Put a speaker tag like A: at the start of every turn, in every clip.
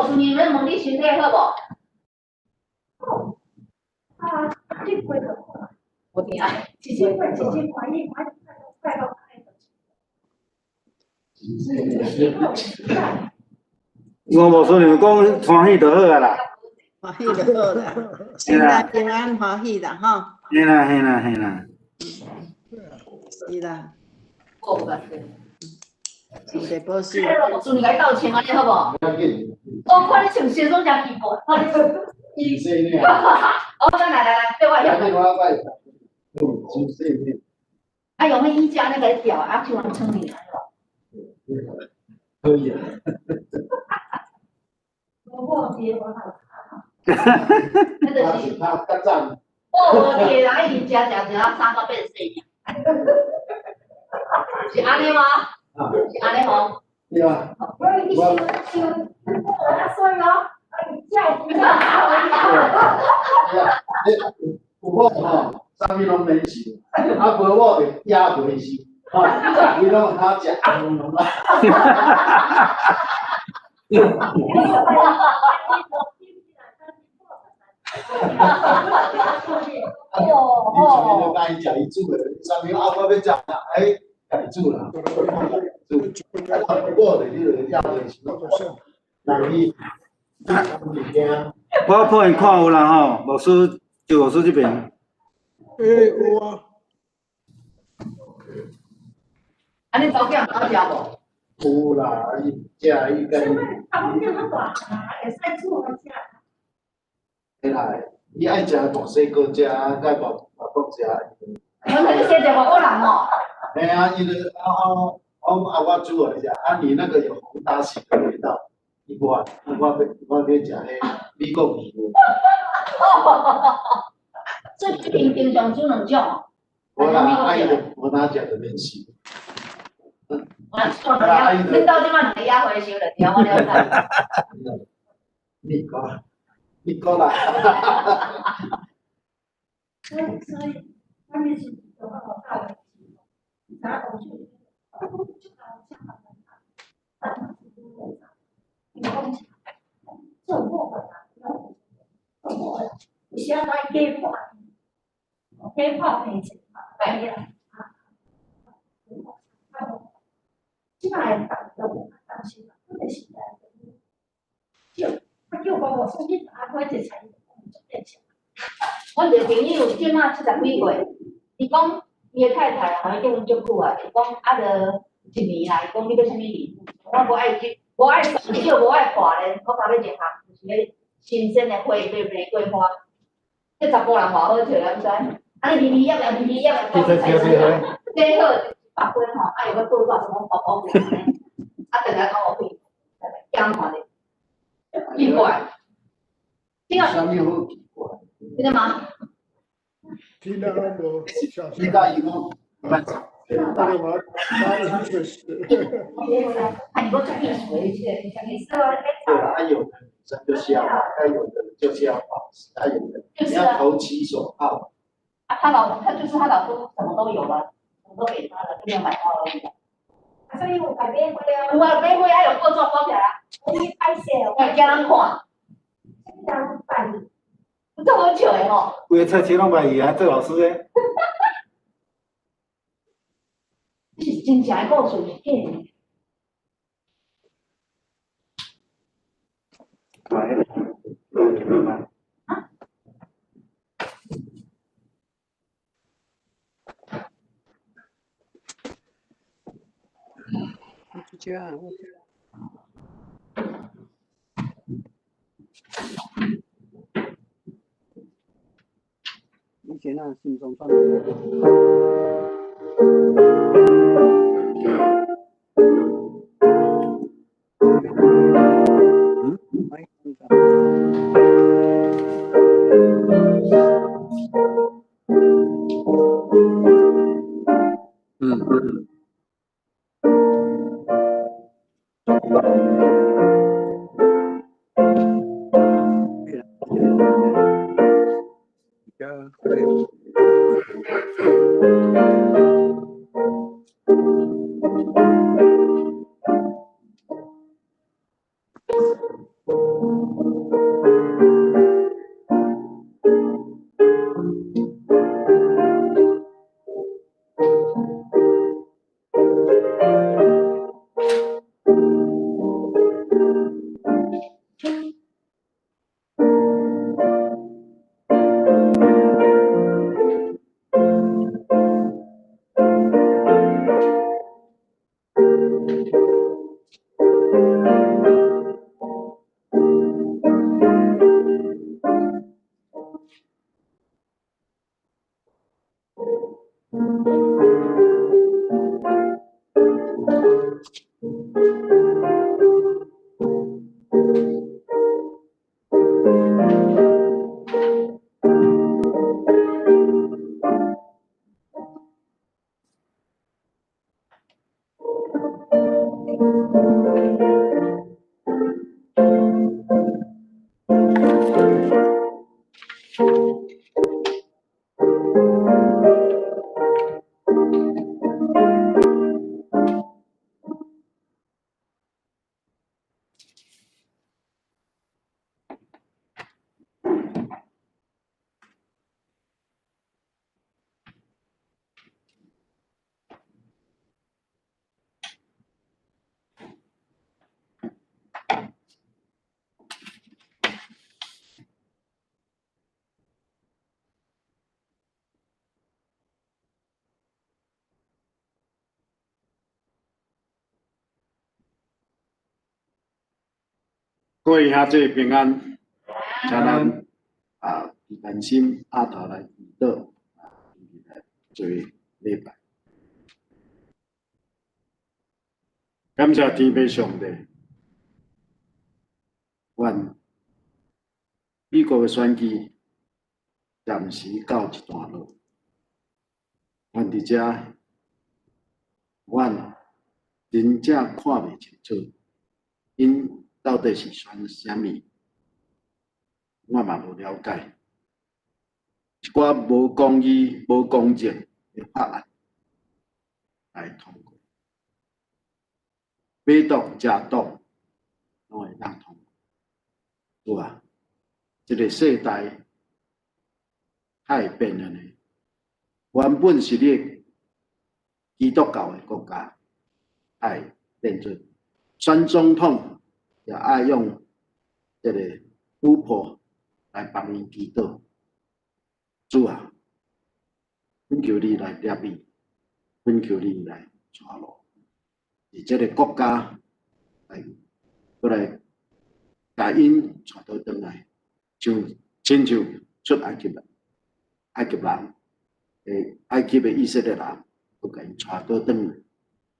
A: 是你们问你身体好无？
B: 这块的，
A: 我听啊，
B: 直接快，快到
C: 我无说你们讲欢喜就好啊啦。
D: 欢喜就好啦，现在平安欢喜啦吼。
C: 嘿啦嘿啦嘿啦。
D: 是啦，
A: 过不
D: 身体保守。
A: 祝你来道歉啊，你好不好？我看你穿西装真奇怪，看你穿。哦，来，对外啊，有没有衣架那个表啊？就往村里来了。
C: 可以啊。
B: 我爹我好。
A: 那就是
C: 他较早。
A: 我爹人已经食3个变细，是安尼吗？是安尼吼。
C: 对啊。
B: 你修，啊所以哦，叫
E: 我吼，啥物拢免收，啊无我就也袂收，吼，伊拢他食红龙啦。你厝里就甲伊食伊煮的，啥物啊我要食，哎，家己煮啦，煮，我就你就也袂收，人伊物件。
C: 我破因看有啦吼，老师就老师这边。
F: 有啊。
A: 啊，你早点好食无？
E: 有啦，伊食伊跟。
B: 他们变很大啊，会使煮来食。
E: 会啦，伊爱食大细个食，甲大国食。
A: 我那个写着我人哦。
E: 哎呀，伊就我煮来食，啊，你那个有红打喜的味道，我要食迄美国鱼。
A: 所以平常煮2种。
E: 我啦，啊伊就无哪食就免收。
A: 恁到即摆2个也回收了，对我了解。
E: 你讲啦。
B: 所以，他们是有办法大的，拿东西，就拿香港人，你讲，这我本来有相当给泡没钱，白了啊，基本上打的我当心了，特别现在就他就把我送去打关键才就变钱。
A: 阮一个朋友即马70几岁，伊讲伊个太太啊，伊结婚足久啊，伊讲啊，着1年啦，伊讲你要啥物礼物？我无爱去，无爱少，无爱花咧，我搞要一项，就是迄新鲜的花，对玫瑰花。这查甫人偌好找啊，毋知？啊，你微啊，微啊，到底开始啊？最好8分吼，啊，有个做到什么宝宝骨呢？啊，等下讲我会，讲看咧，奇怪。这个。
E: 啥物好奇怪？
A: 真的吗？
F: 听到那个小
E: 听到伊讲，蛮长。
F: 那个蛮 interest 的。
A: 很多这边水去，像你说
E: 对啊，有的女生就是要，有的就是要保持，有的你要投其所好。
A: 啊，他就是他老公什么都有了，什么都给他了，就没有买花而已。
B: 所以我改变不了。
A: 有啊，买花还有各种包起来啊，
B: 我去拍摄，
A: 我叫人看。
B: 这样办。
A: 这好笑的吼。
C: 规个菜市拢卖伊啊，做老师诶。
A: 这是真正的故事，是假的。
D: 这样。以前啊，心中放。
G: 各位兄弟平安，请咱安心阿头来祈祷，做礼拜。感谢天父上帝，阮美国的选举暂时告一段落，阮伫遮，阮真正看袂清楚，因到底是选啥物，我嘛无了解。一寡无公义、无公正的法案来通过，买毒、食毒拢会当通过，有啊，这个世代太变了呢。原本是咧基督教的国家，爱变做选总统，也爱用这个巫婆来帮伊祈祷。主啊，阮求你来接伊，阮求你来带路，伫这个国家过来把因带倒转来，亲像出埃及人，埃及的以色列人，都甲因带倒转来，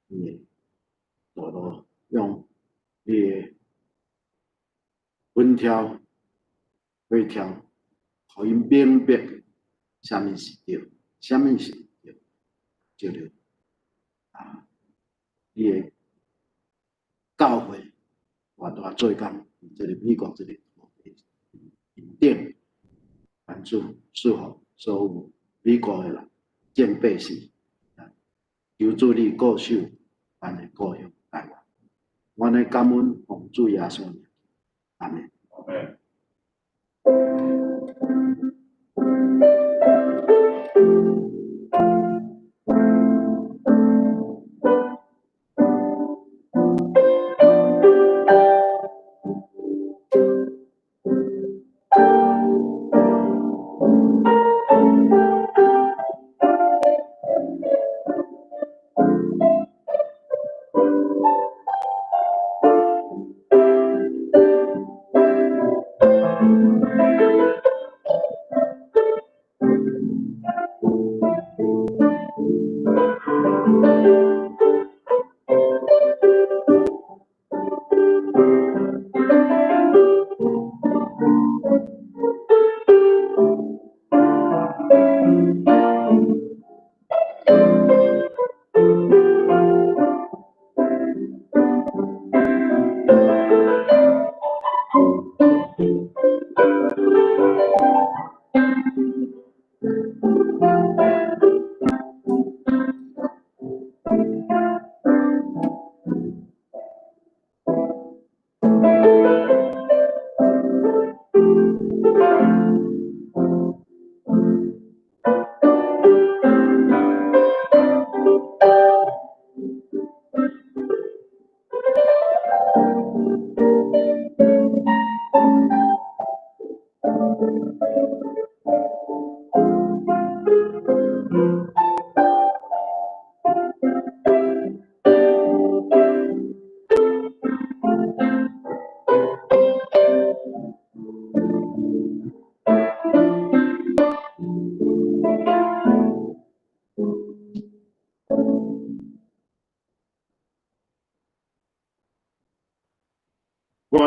G: 因为道路用你的文条、规条，互因明白啥物是对，啥物是毋对，就着你的教会大做工，这个美国这个印顶，帮助祝福所有美国的人见百姓，求主你顾守，万的顾乡台湾。我的感恩奉主耶稣名，阿门。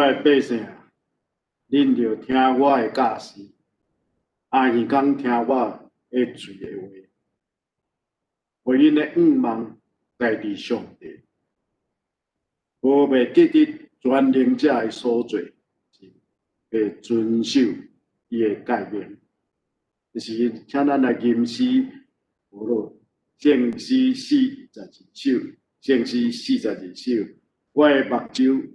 G: 的百姓啊，恁着听我的教示，暗讲听我的嘴的话，为因的愿望在伫上帝，无袂记得全能者的所做，会遵守伊的诫命。就是请咱来吟诗，无咯，圣诗42首，圣诗42首。我的目睭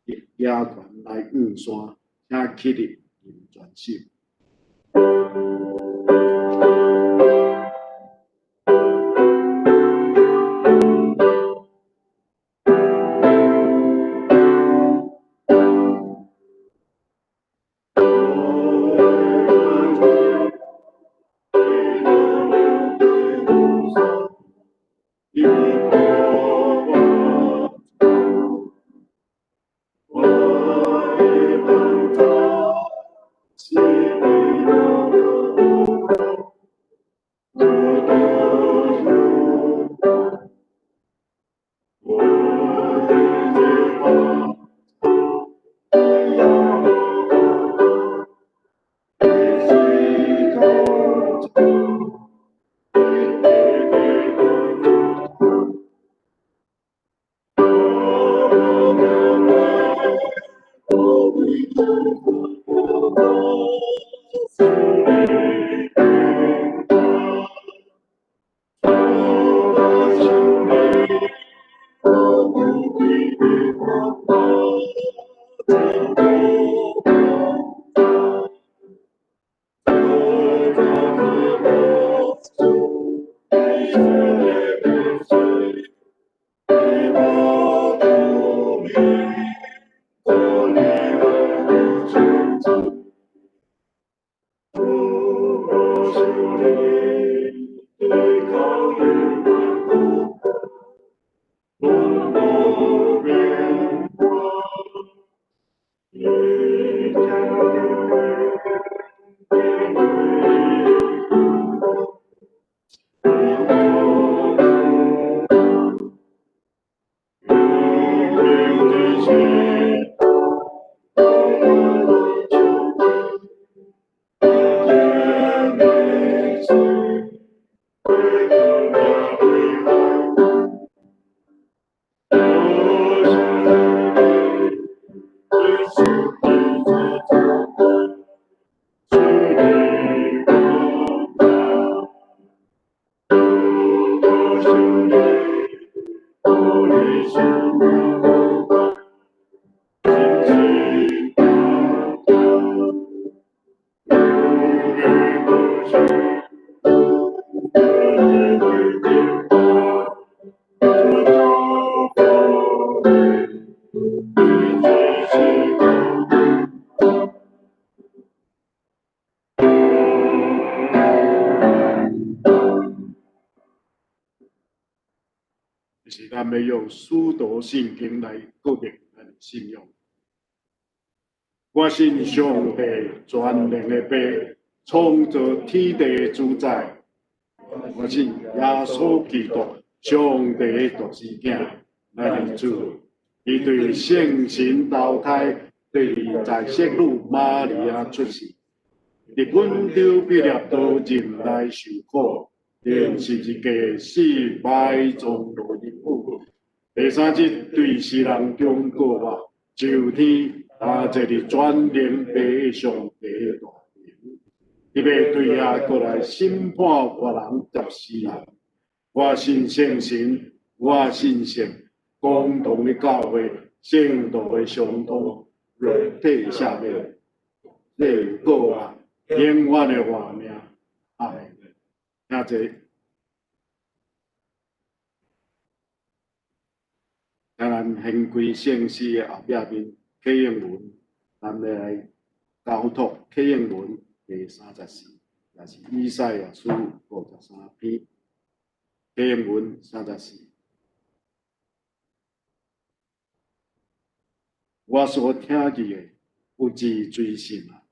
G: 也悬来远山，请起立吟全首。就是咱要用使徒圣经来决定咱的信仰。我信上帝全能的爸，创造天地的主宰。我信耶稣基督，上帝的独生子，咱的主。伊对圣神投胎，对在圣女玛利亚出世，伫温州毕业道任来受苦。连十字架死埋葬落入府，第三日对世人忠告我，上天坐伫全能爸上帝的大名，伊要对下过来审判活人接死人。我信圣神，我信圣，共同的教会，圣道的相通，肉体下面，内国啊，永远的活命，阿门。听者，咱献归圣诗的后壁面启应文，咱来交托启应文第34，也是以赛亚书53篇，启应文34。我所听见的有志追信啊，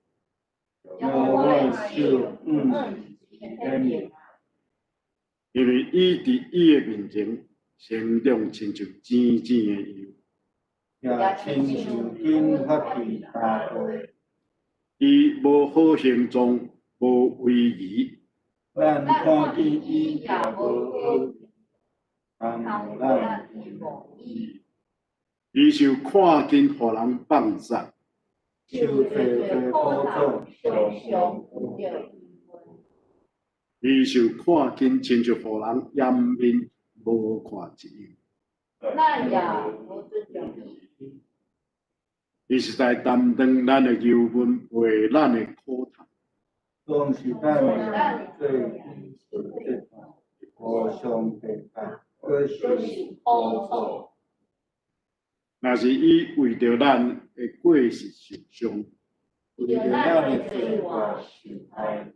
G: 因为伊伫伊的面前成长亲像甜甜的油，
C: 也亲像紧发伫大地。
G: 伊无好行踪，无为义，
C: 咱看见伊也无好，但互咱无义。
G: 伊就看见互人放杀，
A: 就做苦痛，常常有着疑问。
G: 伊就看见亲像互人颜面无看一样。
A: 咱也无尊重伊，
G: 伊是在担当咱的忧闷，为咱的苦痛。
C: 总是咱的最低所得，互相陪伴，可是
A: 苦痛。
G: 若是伊为着咱的过失受伤，
A: 为了咱的罪恶受害，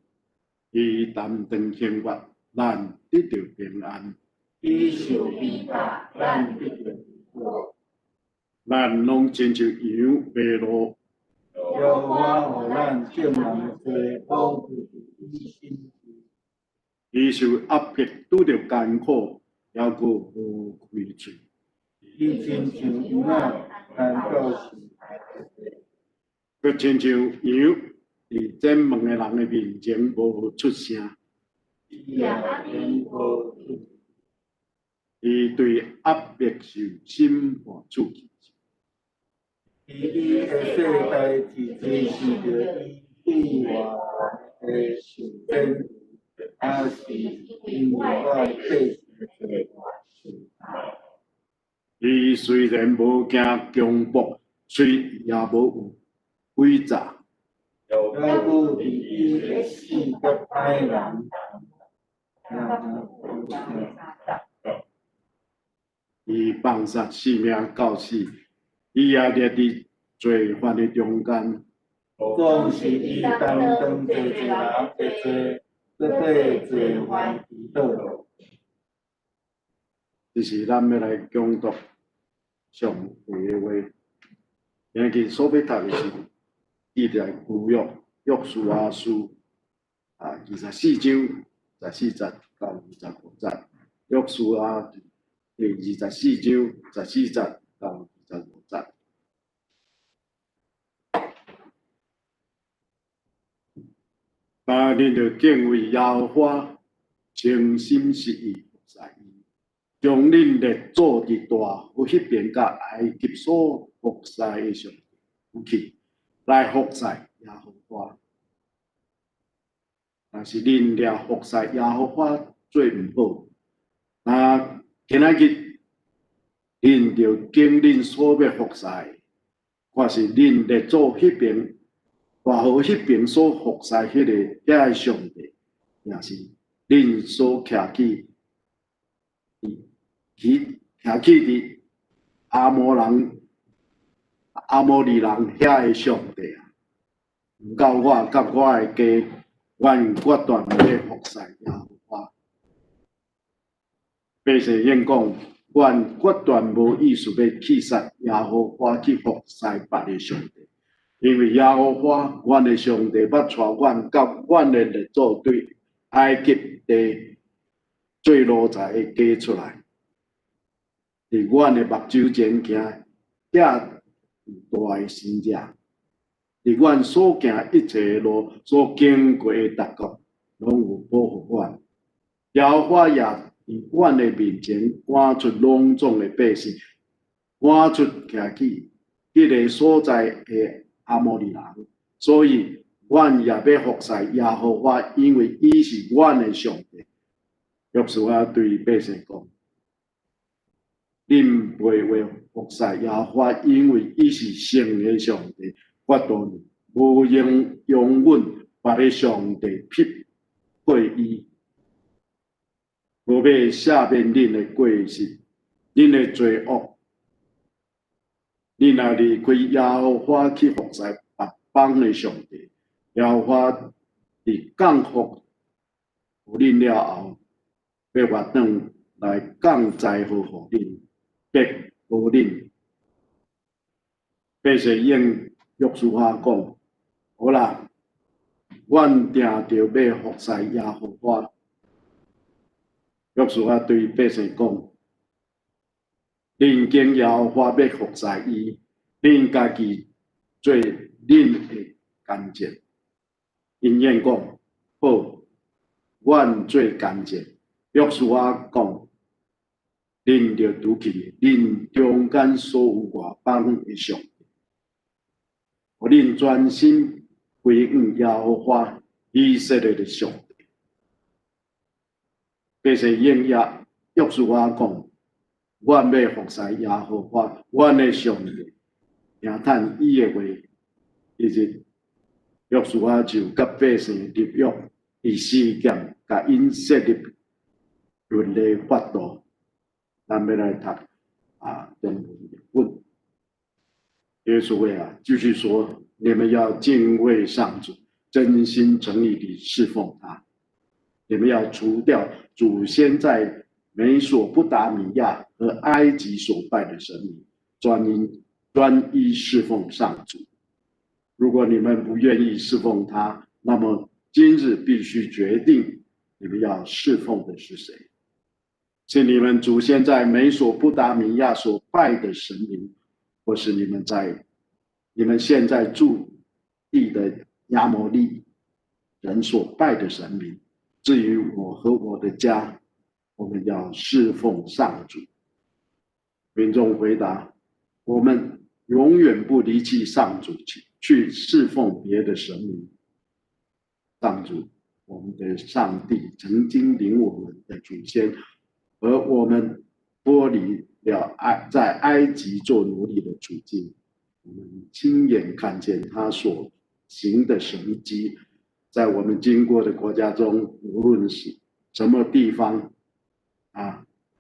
G: 伊担当刑罚，咱得到平安。
C: 伊受逼迫，咱必得过。
G: 咱拢亲像羊白鹭，
C: 要我互咱正人的罪保护伊身体。
G: 伊受压迫，拄着艰苦，还阁无开喙。
C: 伊亲像羊仔，但到时
G: 佮亲像羊伫前门的人的面前无出声。
C: 伊也免无出。
G: 伊对压迫受审判处去。
C: 伊的世代只是着伊对外的受煎，还是因为我百姓的受害。
G: 伊虽然无惊强暴，虽也无有诡诈，
C: 要不伫伊的死甲歹人，
G: 伊放杀性命到死，伊也立伫罪犯的中间。
C: 总是伊担当做一人的罪，搁对罪犯祈祷。
G: 这是咱要来攻读上帝的话。今日所要读的是记在旧约约书亚书24章14节到25节，约书亚第24章14节到25节。恁着敬畏耶和华，诚心实意服侍伊，将恁列祖伫大河迄边甲埃及所服侍的上帝扶起，来服侍耶和华。若是恁掠服侍耶和华做毋好，那今仔日恁着经恁所要服侍的，看是恁列祖迄边。大河迄边所服侍迄个上帝，也是恁所徛起伫阿摩利人遐个上帝啊！毋到我甲我的家，阮决断要服侍耶和华。百姓应讲，阮决断无意思要去杀耶和华去服侍别个上帝。因为耶和华，阮的上帝捌带阮甲阮的列祖对埃及地做奴才的家出来，伫阮的目睭前行，遐大的神者，伫阮所行一切路所经过的各国，拢有保护阮。耶和华也伫阮的面前赶出拢总的百姓，赶出徛起迄个所在的阿摩利人，所以阮也要服侍耶和华，因为伊是阮的上帝。约书亚对百姓讲：恁袂为服侍耶和华，因为伊是圣的上帝，决断无用阮别个上帝匹配伊，无要赦免恁的过失，恁的罪恶。恁若离开耶和华去服侍别邦的上帝，耶和华伫降福互恁了后，要活转来降灾祸互恁，别无恁。百姓应约书亚讲：好啦，阮定着要服侍耶和华。约书亚对百姓讲：恁敬耶和华要服侍伊，恁家己做恁的干净。因言讲好，阮做干净。约书亚讲，恁着拄起恁中间所有外邦的上帝，互恁专心归向耶和华以色列的上帝。这是应约书亚讲，阮要服侍耶和华，阮的上帝，听叹伊的话，以及约书亚就甲百姓立约，伫示剑，甲因设立律例法度。咱要来读中文译本。耶稣继续说：你们要敬畏上主，真心诚意地侍奉他。你们要除掉祖先在美索不达米亚和埃及所拜的神明，专一侍奉上主。如果你们不愿意侍奉他，那么今日必须决定你们要侍奉的是谁。是你们祖先在美索不达米亚所拜的神明，或是你们现在住地的亚摩利人所拜的神明。至于我和我的家，我们要侍奉上主。民众回答：我们永远不离弃上主，去侍奉别的神明。上主，我们的上帝曾经领我们的祖先而我们脱离了在埃及做奴隶的处境，我们亲眼看见他所行的神迹，在我们经过的国家中，无论是什么地方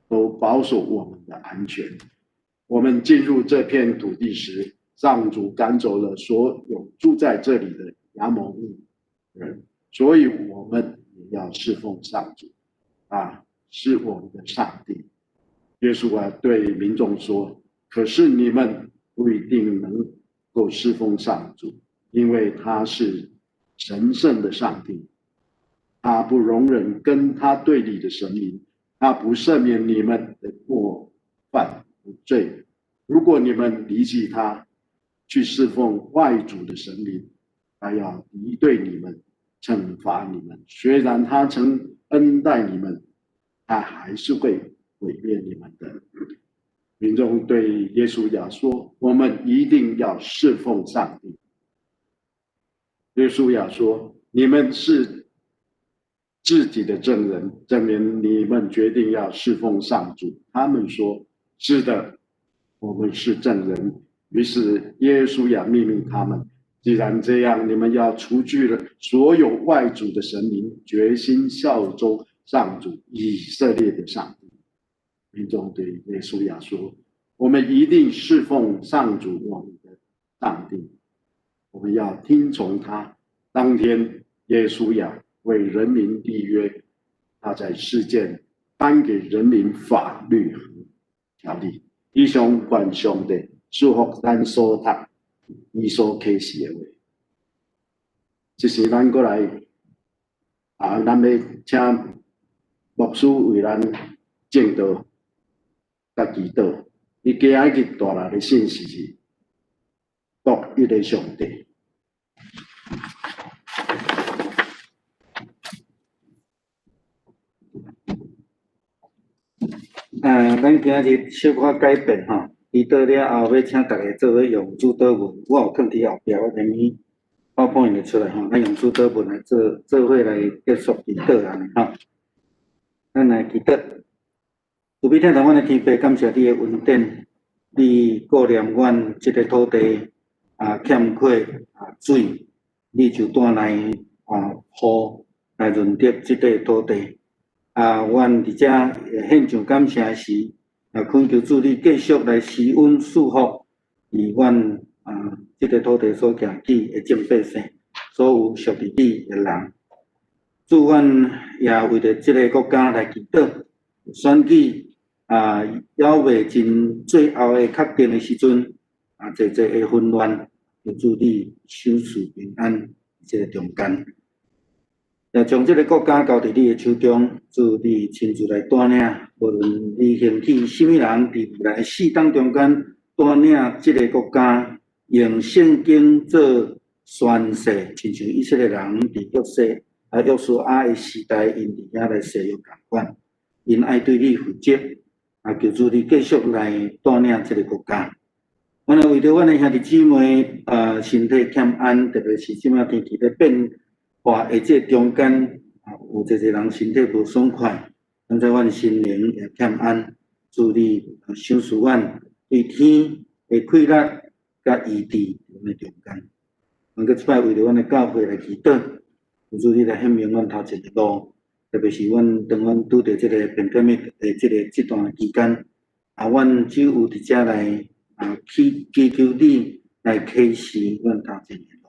G: 都保守我们的安全。我们进入这片土地时，上主赶走了所有住在这里的亚摩利人，所以我们也要侍奉上主是我们的上帝。耶稣对民众说：可是你们不一定能够侍奉上主，因为他是神圣的上帝，他不容忍跟他对立的神明，他不赦免你们的过犯和罪。如果你们离弃他，去侍奉外族的神明，他要敌对你们，惩罚你们。虽然他曾恩待你们，他还是会毁灭你们的。民众对耶稣亚说：我们一定要侍奉上帝。耶稣亚说：你们是自己的证人，证明你们决定要侍奉上主。他们说：是的，我们是证人。于是耶稣亚命令他们：既然这样，你们要除去了所有外族的神明，决心效忠上主以色列的上帝。民众对耶稣亚说：我们一定侍奉上主我们的上帝，我们要听从他。当天耶稣亚为人民立约，他在世间颁给人民法律和条例。以上愿上帝祝福咱所读以所启示的话。这时咱过来咱要请牧师为咱证道甲祈祷。伊今仔日带来的信息是独一的上帝。
H: 咱今日小可改变祈祷了后，要请大家做伙用主祷文，我有放伫后壁，我等于PowerPoint就出来咱用主祷文来做伙来结束祈祷安尼咱来祈祷。主必听从阮的天父，感谢你的恩典，你顾念阮这个土地欠缺水，你就带来雨来润泽这个土地。阮伫遮也献上感谢时，恳求主你继续来施恩赐福，以阮这个土地所行起的众百姓，所有属于你的人。主，阮也为着这个国家来祈祷，选举还未真最后的确定的时阵，侪的混乱，求主你守持平安这个中间。也将这个国家交伫你的手中，主你亲自来带领，无论你兴起什么人，伫未来世当中间，带领即个国家用圣经做宣誓，亲像以色列人伫约书亚的时代，因伫遐来誓约共款，因爱对你负责，求主你继续来带领即个国家。我们为着阮的兄弟姊妹，身体欠安，特别是即马天气咧变化，而且中间有一个人身体无爽快，咱在阮心灵也欠安，祝你赏赐阮对天的快乐甲医治阮的中间。阮搁即摆为着阮的教会来祈祷，祝你来显明阮头前的路，特别是当阮拄着即个pandemic的这段期间，阮只有伫遮来。祈求你来启示阮头前的路。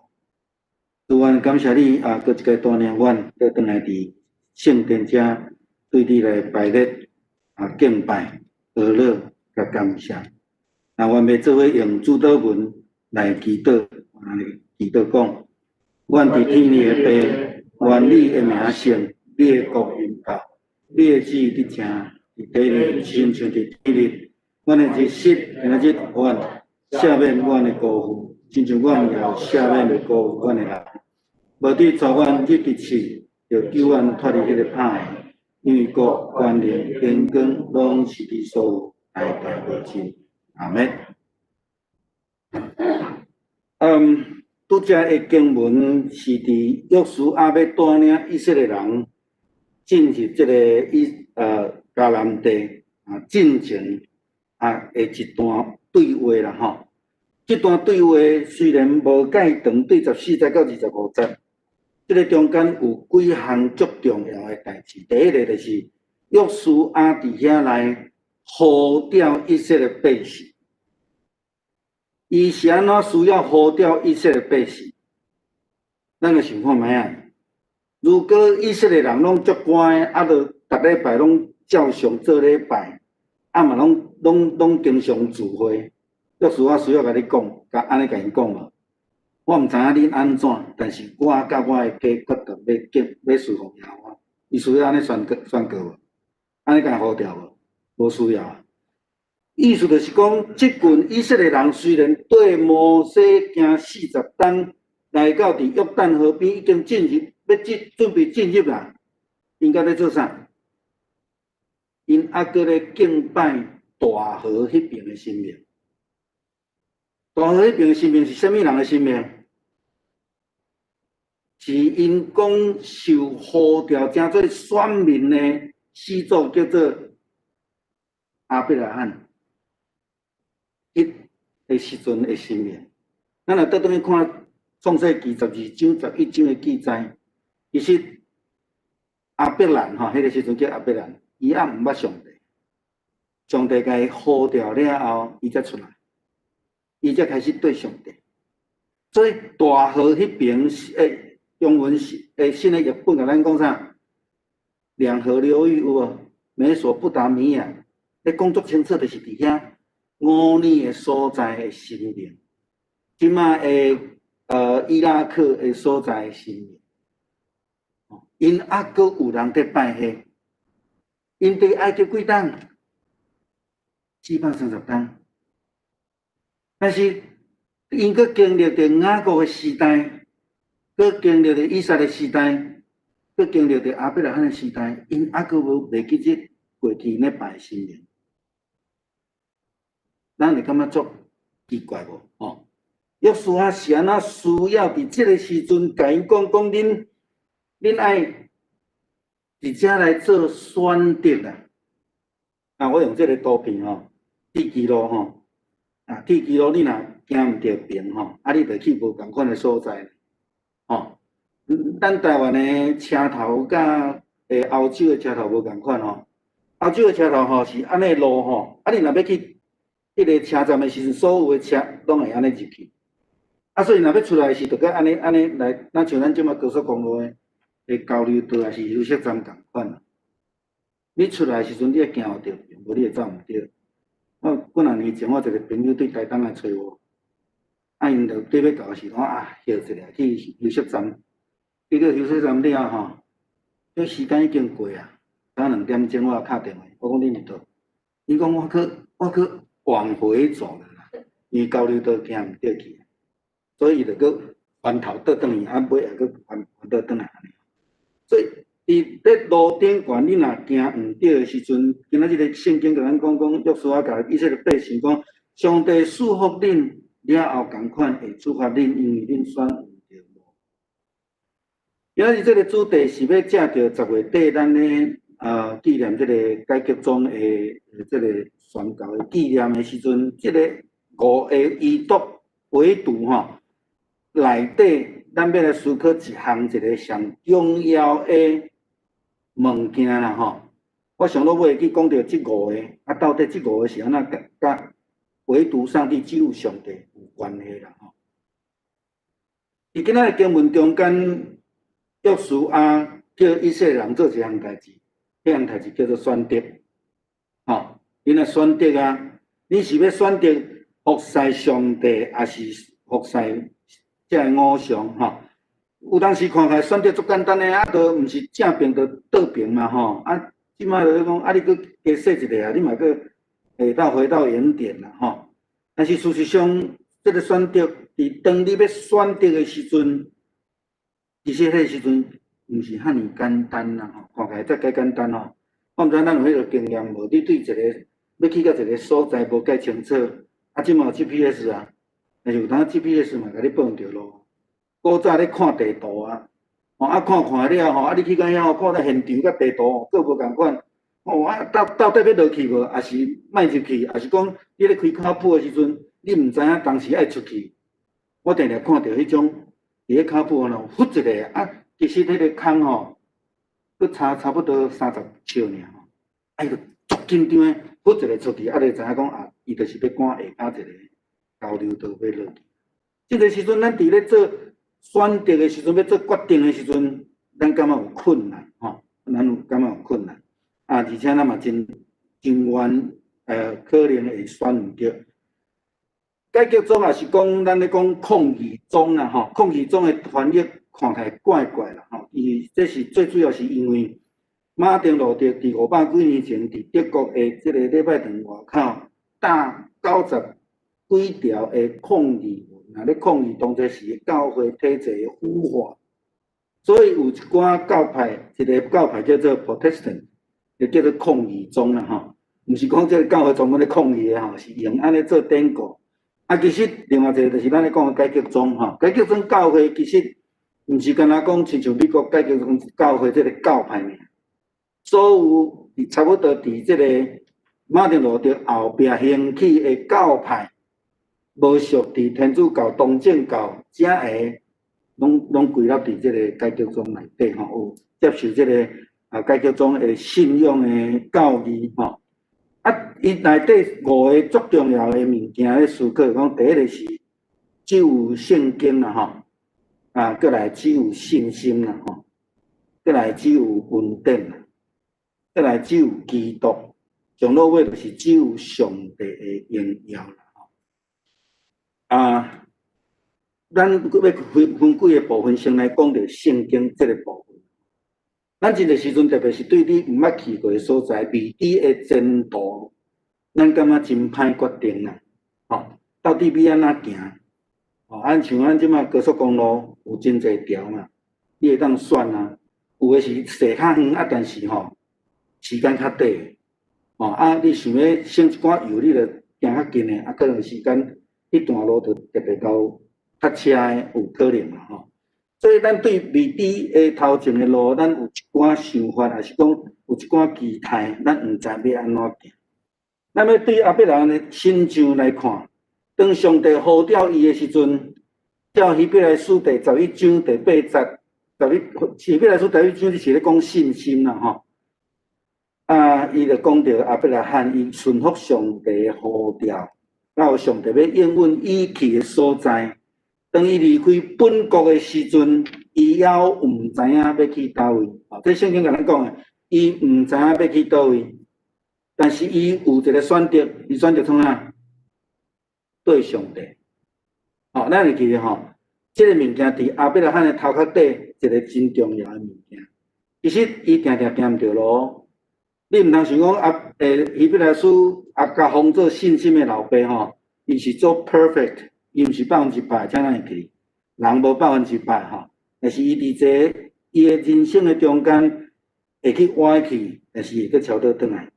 H: 主，阮感谢你搁一个带领阮，倒转来伫圣殿遮对你来拜列敬拜、和乐甲感谢。阮要做伙用主祷文来祈祷，祈祷讲：阮伫天里的爸，愿你的名圣，你的国临到，你的旨意伫正，伫地里亲像伫天里。阮的日食，今仔日阮赦免阮的辜负，亲像阮也有赦免辜负阮的人。无伫带阮入地市，就救阮脱离迄个歹的，因为国、权力、荣光，拢是你所有，代代无尽。阿门。拄则的经文是伫约书亚要带领以色列人进入即个迦南地进前。的一段对话啦吼，这段对话虽然无介长，对14节到25节，这个中间有几项足重要的代志。第一个就是约书亚伫遐来呼召以色列百姓，伊是安怎需要呼召以色列百姓？咱个想看觅啊，如果以色列人拢足乖，就逐礼拜拢照常做礼拜。嘛拢经常聚会，约书亚需要甲你讲，安尼甲因讲无？我毋知影恁安怎，但是我甲我的家决定要侍奉耶和华。伊需要安尼宣告无？安尼甲呼召无？无需要啊。意思就是讲，即群以色列人虽然对摩西行40天，来到伫约旦河边已经准备进入啦，应该咧做啥？因还搁咧敬拜大河迄边的神明。大河迄边的神明是啥物人的神明？是因讲受呼召成做选民的始祖，叫做亚伯拉罕。迄个时阵的神明。咱若倒转去看创世纪12章11章的记载，其实亚伯兰迄个时阵叫亚伯兰。伊也毋捌上帝，上帝甲伊呼召了后，伊才出来，伊才开始对上帝。所以大河迄边中文新的译本甲咱讲啥？两河流域有无？美索不达米亚，咧讲足清楚，就是伫遐5年的所在的神明，即马的伊拉克的所在的神明，因还阁有人在拜迄。因伫埃及几冬？430冬。但是因阁经历着雅各的时代，阁经历着以撒的时代，阁经历着亚伯拉罕的时代，因还阁无袂记即过去咧拜神明。咱会感觉足奇怪无？哦，约书亚是安怎需要伫即个时阵甲因讲恁爱。伫遮来做选择啊！我用这个图片铁基路铁基路你若行毋着平你就去无共款的所在咱台湾的车头甲欧洲的车头无共款欧洲的车头是安尼路你若要去迄个车站的时阵，所有的车拢会安尼入去所以若要出来时，就甲安尼来，像咱即马高速公路的。交流道也是休息站共款。你出来时阵，你会行着平，无你会走毋着。几若年前，我一个朋友对台东来找我，因就对要到时休一下去休息站。结果休息站了这时间已经过啊，2点钟我敲电话，我讲你毋到，伊讲我去往回走了啦。伊交流道行毋对去，所以伊就搁翻头倒转去，啊尾也搁翻倒转来安尼。所以伫咧路顶悬，你若行毋对的时阵，今仔日个圣经甲咱讲，约书亚甲以色列百姓讲，上帝祝福恁了后，共款会处罚恁，因为恁选毋对路。今仔日这个主题是要借着10月底咱咧纪念这个改革宗的这个宣教的纪念的时阵，这个5个遗毒唯独吼内底，咱要来思考一个上重要的物件啦吼。我想到尾去讲到这5个，啊，到底这5个是安怎甲唯独上帝只有上帝有关系啦吼。伫今仔日经文中间，约书亚叫以色列人做一项代志，迄项代志叫做选择，吼，因为选择啊，你是要选择服侍上帝，还是服侍这个偶像吼？有当时看起来选择足简单的，啊，都毋是正边就倒边嘛吼，啊，即摆就讲啊，你搁加说一个啊，你嘛搁下回到原点啦吼。但是事实上，这个选择伫当你要选择的时阵，其实迄个时阵毋是遐尼简单啦吼，看起来则介简单吼。我毋知咱有迄个经验无？你对一个要去到一个所在无介清楚，啊，即嘛有 GPS 啊，但是有当 GPS 嘛，甲你报着路。古早咧看地图啊，吼啊看了吼，啊你去到遐吼，看到现场甲地图各无共款，吼啊到底要落去无？还是莫入去？还是讲你咧开脚蹼的时阵，你毋知影当时爱出去？我定定看到迄种伫咧脚蹼吼，忽一个啊，其实迄个空吼，佫差不多30尺尔吼，啊伊就足紧张诶，忽一个出去，啊就知影讲啊，伊就是要赶下骹一个交流道要落去。即个时阵，咱伫咧做选择的时阵，要做决定的时阵，咱感觉有困难吼，咱有感觉有困难啊，而且咱嘛真冤可能会选毋着。改革宗也是讲，咱咧讲抗议宗啦吼，抗议宗的翻译看起来怪怪啦吼，伊这是最主要是因为马丁路德伫500几年前伫德国的即个礼拜堂外口打90几条的抗议文，咧抗议当作是教会体制的腐化，所以有一寡教派，一个教派叫做 Protestant， 也叫做抗议宗啦吼，毋是讲即个教会专门咧抗议的吼，是用安尼做典故。啊，其实另外一个就是咱咧讲的改革宗吼，改革宗教会其实毋是干那讲亲像美国改革宗教会即个教派尔，所有差不多伫即个马丁路德后壁兴起的教派，无属伫天主教、东正教正个，拢归纳伫即个改革宗内底吼，有接受即个改革宗的信仰的教义吼。啊，伊内底5个足重要的物件咧思考，讲第一个是只有圣经啦吼，啊，过来只有信心啦吼，过来只有恩典啦，过来只有基督，上落尾就是只有上帝的荣耀啦吼。啊，咱要分几个部分，先来讲着圣经这个部分。咱这个时阵，特别是对你毋捌去过的所在，未知的前途，咱感觉真歹决定啦。吼，到底要安怎行？吼，像咱即马高速公路有真侪条嘛，你会当选啊。有的是坐较远啊，但是吼时间较短。吼啊，你想要省一寡油，你着行较近的，啊，可能时间迄段路着特别够塞车的，有可能啦吼。所以，咱对未知的头前的路，咱有一寡想法，还是讲有一寡期待，咱毋知要安怎行。咱要对亚伯兰的心象来看，当上帝呼召伊的时阵，照希伯来书第11章第8节希伯来书第11章是咧讲信心啦吼。啊，伊就讲到亚伯拉罕伊顺服上帝的呼召，到上帝要应允伊去的所在。当伊离开本国的时阵，伊还毋知影要去叨位。这圣经甲咱讲的，伊毋知影要去叨位，但是伊有一个选择，伊选择创啥？对上帝。咱会记得吼，这个物件伫亚伯拉罕的头壳底，一个真重要的物件。其实伊定定行毋着路，你毋通想讲希伯来书甲封做信心的老爸吼。伊是做 perfect， 伊毋是100%，才咱会去。人无100%吼，但是伊伫这伊诶人生诶中间会去歪去，但是会去超倒转来。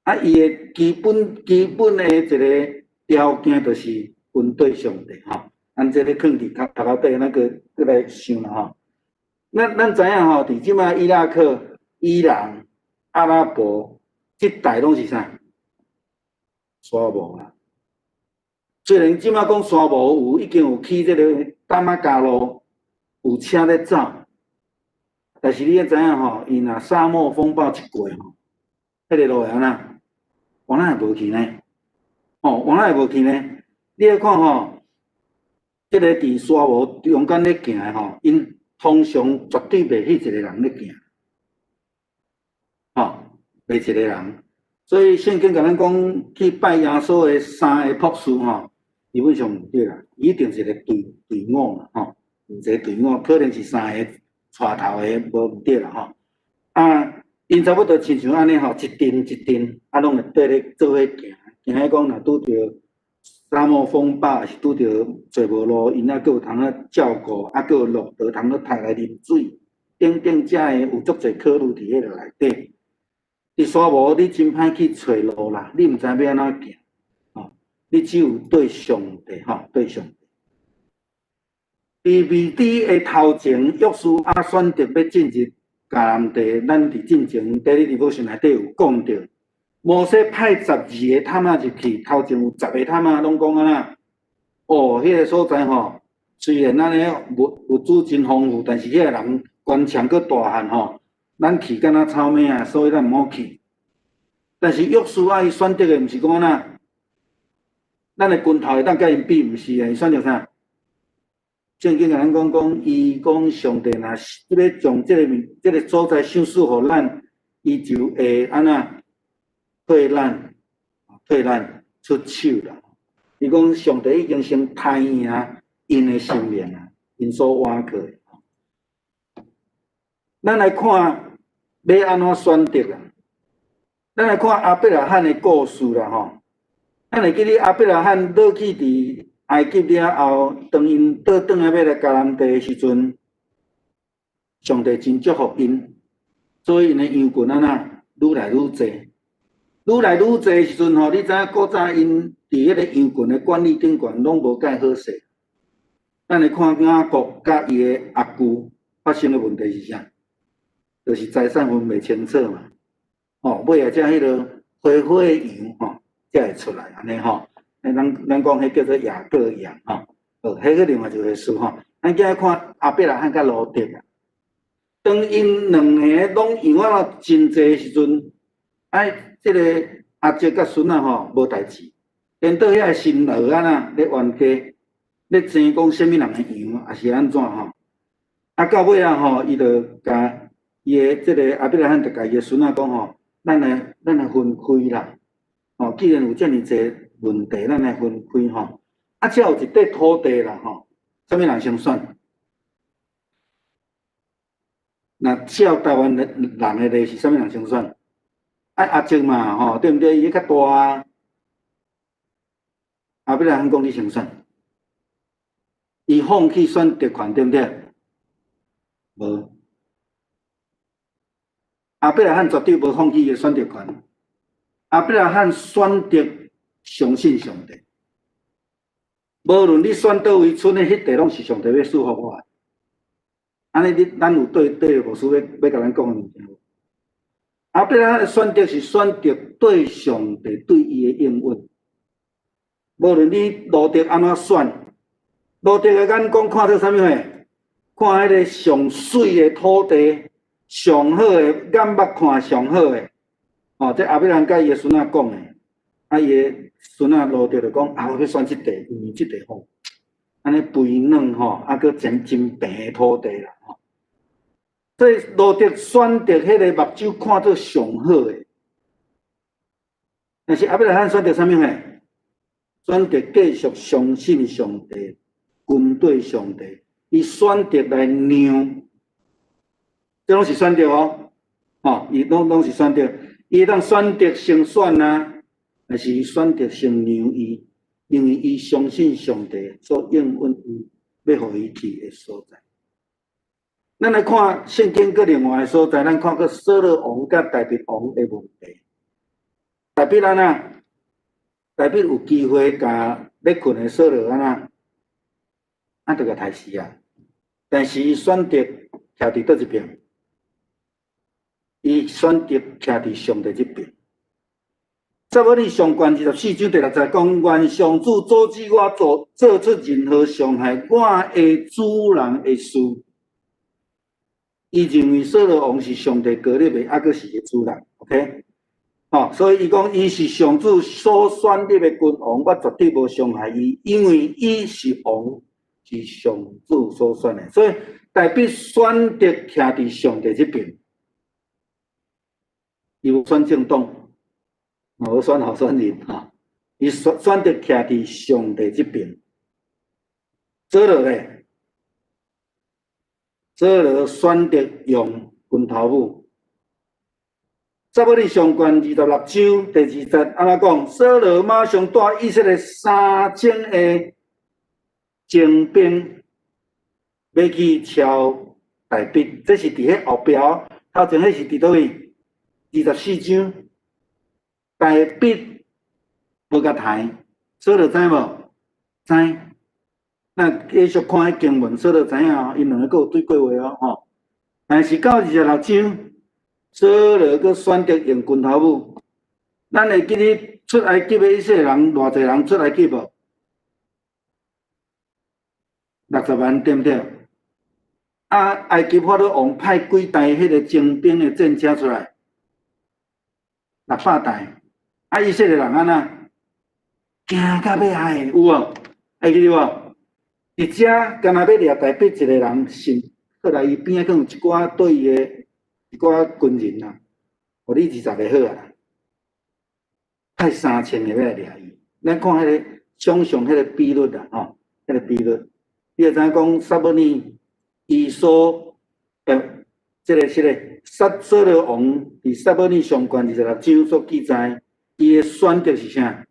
H: 啊，伊诶基本诶一个条件就是分对上帝吼。咱这咧放伫头壳底，那个过来想啦吼。咱知影吼，伫即摆伊拉克、伊朗、阿拉伯即带拢是啥？沙漠啦。虽然即摆讲沙漠有已经有起即个大马加路有车咧走，但是你也知影吼，伊若沙漠风暴一过吼，迄个路会安那？往哪会无去呢？哦，往哪会无去呢？你来看吼，即个伫沙漠中间咧行诶吼，因通常绝对袂迄一个人咧行，吼，袂一个人。所以圣经甲咱讲去拜耶稣诶3个博士吼，基本上毋对啦，一定是一个队伍啦吼，一个队伍可能是3个带头诶，无毋对啦吼。啊，因差不多亲像安尼吼，一阵啊，拢会缀咧做伙行，行咧讲若拄着沙漠风暴，还是拄着找无路，因还佫有通啊照顾，啊佫有路道通啊抬来啉水，等遮个有足侪考虑伫迄个内底。伫沙漠你真歹去找路啦，你毋知要安怎行，吼，你只有对上帝吼，对上帝。伫未知的头前，约书亚选择要进入迦南地，咱伫进前第二部分内底有讲到。摩西派12个探仔入去，头前有10个探仔拢讲安那，哦，迄个所在吼，虽然咱咧物资真丰富，但是迄个人官腔佫大汉吼，咱去敢若草蜢啊，所以咱毋好去。但是约书亚伊选择的毋是讲安那，咱的军头会当甲因比，毋是啊，伊选择啥？圣经甲咱讲，伊讲上帝若要将即个所在赏赐互咱，伊就会安那？退咱出手啦！伊讲上帝已经先太赢因的性命啊，因所挖去的。咱来看要安怎选择啦？咱来看阿伯拉罕的故事啦吼。咱会记得阿伯拉罕落去伫埃及了后，当因倒转来要来迦南地的时阵，上帝真祝福因，所以因的羊群安那愈来愈侪。愈来愈侪的时阵吼，你知影古早因伫迄个羊群的管理顶悬拢无介好势。咱来看雅各甲伊的阿舅发生的问题是啥？就是财产分袂清楚嘛。哦，尾啊，才迄个花的羊吼，才会出来安尼吼。咱讲迄叫做雅各羊吼。迄个另外一回事吼。咱今日看阿伯拉罕甲罗德啊，当因两个拢羊仔真济的时阵，即个阿叔甲孙仔吼无代志，颠倒遐新儿啊呐咧冤家，咧争讲啥物人的羊，还是安怎吼？啊到尾啊吼，伊就甲伊的即个阿伯拉罕就甲伊的孙仔讲吼，咱来分开啦。吼，既然有遮尔济问题，咱来分开吼。啊，才有一块土地啦吼，啥物人先选？那照台湾人的例是啥物人先选？阿叔嘛吼，对毋对？伊较大啊。阿伯拉罕讲你先选，伊放弃选择权，对毋对？无。阿伯拉罕绝对无放弃伊的选择权。阿伯拉罕选择相信上帝，无论你选倒位，剩的迄地拢是上帝要赐福我的。安尼咱有对牧师要甲咱讲的物件无？阿伯拉罕的选择是选择对上帝对伊的应允，无论你路德安怎选，路德的眼光看到啥物货？看迄个上水的土地，上好的眼目看上好的。哦，这阿伯拉罕甲伊的孙仔讲的，啊，伊的孙仔路德就讲啊，我要选即地，因为即地好，安尼肥软吼，啊，佫真平的土地啦吼。所以路德选择迄个目睭看做上好的，但是阿伯拉罕选择啥物货？选择继续相信上帝，跟对上帝，伊选择来让，这拢是选择哦，吼，伊拢是选择。伊当选择先选啊，还是选择先让伊？因为伊相信上帝所应允伊要互伊去的所在。咱来看圣经个另外的所在，咱看个扫罗王甲大卫王的问题。大卫安那？大卫有机会甲咧困的扫罗安那？就甲杀死啊！但是伊选择徛伫倒一边？伊选择徛伫上帝这边。撒母耳上卷24章第6节讲：愿上主阻止我做出任何伤害我的主人的事。伊认为扫罗王是上帝高立的，还阁是个主人 ，OK？ 所以伊讲伊是上主所选立的君王，我绝对无伤害伊，因为伊是王，是上主所选的。所以大卫选择徛伫上帝这边，伊无选政党，无选候选人伊选择徛伫上帝这边。扫罗咧？扫罗选择用拳头舞。撒母耳上卷26章第2节安怎讲？扫罗马上带以色列3000个精兵要去敲大卫，这是伫迄后壁头前，迄是伫倒位？24章，大卫无甲抬，扫罗知无？知。那继续看迄经文，扫罗知影因两个佫有对过话但是到26章，扫罗佫选择用拳头舞。咱会记得出埃及的以色列人偌济人出埃及无？60万对不对？埃及法老王派几台迄个精兵的战车出来？600台。以色列人安那？惊到要害，有无？会记得无？伫遮干那要掠大卫一个人，后来伊边仔佫有一寡对伊的一寡军人啊，互你20个好啊，派3000个要来掠伊。咱看迄个想象迄个比率啊，迄个比率，你会知影讲撒母耳伊所这个扫罗王伫撒母耳上卷26章所记载，伊的选择是啥？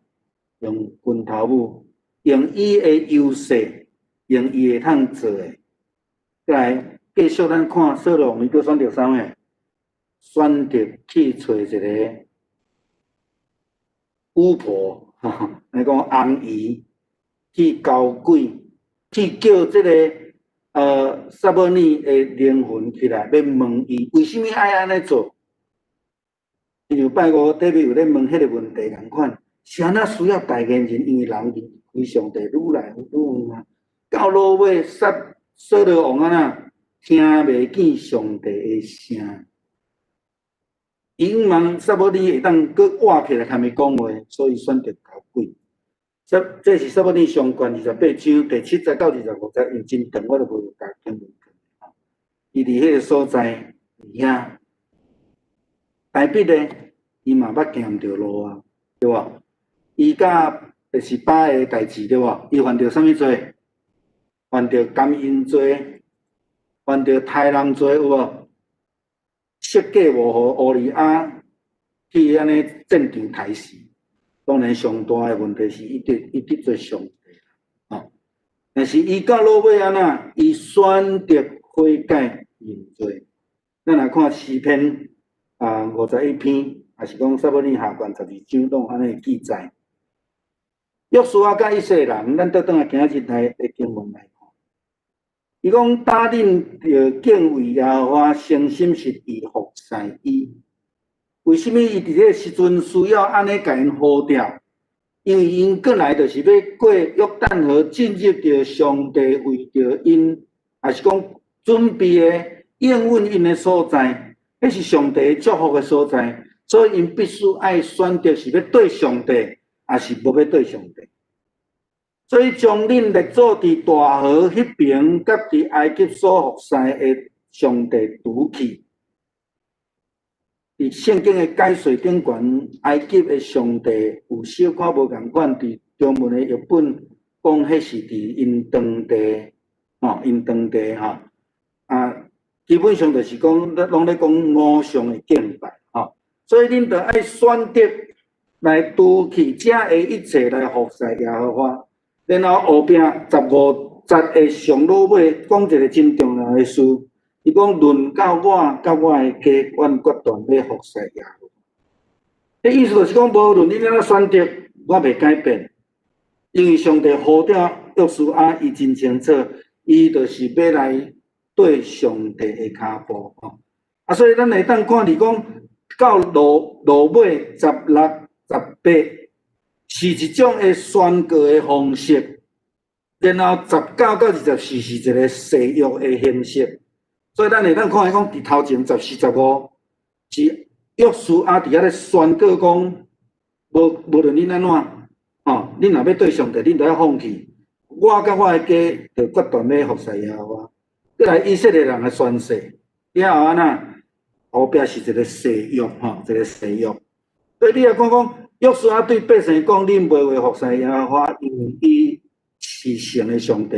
H: 用拳头舞，用伊的优势。用伊会通做诶，再来继续咱看扫罗王伊佫选择啥物？选择去找一个巫婆，来讲红姨去交鬼，去叫这个撒母耳的灵魂起来，要问伊为什么爱安尼做？就像拜五底面有咧问迄个问题共款，是安怎需要代言人？因为人离上帝愈来愈远啊。到落尾，扫罗王安那听袂见上帝的声，伊望撒母耳会当佫活起来，含伊讲话，所以选择交鬼。这是撒母耳上卷28章第7节到25节，因真长我都无甲经文看。伊伫迄个所在遐，大卫咧，伊嘛捌行着路啊，对无？伊甲第18个代志对无？伊犯着啥物罪？犯着奸淫罪，犯着杀人罪有无？设计无互乌利亚去安尼战场杀死。当然上大的问题是伊得罪上帝但是伊到落尾安那，伊选择悔改认罪。咱来看诗篇51篇，也是讲撒母耳下卷12章拢安尼记载。约书亚甲以色列人，咱倒转来今日来的经文来看。伊讲答应着敬畏耶和华，诚心实意服侍伊。为什么伊伫这个时阵需要安尼甲因呼调？因为因过来就是要过约旦河，进入着上帝为着因，也是讲准备的应允因的所在，迄是上帝祝福的所在。所以因必须爱选择是要对上帝，还是无要对上帝。所以将恁列祖伫大河迄边，甲伫埃及所服侍的上帝除去。伫圣经的解说顶悬，埃及的上帝有小可无共款。伫中文的译本讲，迄是伫因当地，因当地基本上就是讲，拢咧讲偶像的敬拜，所以恁着爱选择来拄去遮的一切来服侍耶和华。然后后壁15节的上落尾讲一个真重要的事，伊讲轮到我甲我的家，阮决断要服侍耶和华。迄意思就是讲，无论你怎啊选择，我袂改变，因为上帝呼召约书亚，伊真清楚，伊就是要来对上帝的脚步吼。啊，所以咱会当看伫讲到落尾16、18。是一种的宣告的方式，然后19到24是一个誓约的形式，所以咱会当看讲，伫头前14、15是约书亚伫遐咧宣告讲，无论恁安怎，吼，恁若要对上帝，恁就要放弃。我甲我的家就决断要服侍耶和华。再来以色列人的宣誓，了后安那后壁是一个誓约，吼，一个誓约。所以你也讲。约书亚对百姓讲：“恁袂为服侍耶和华，因为伊是神的上帝，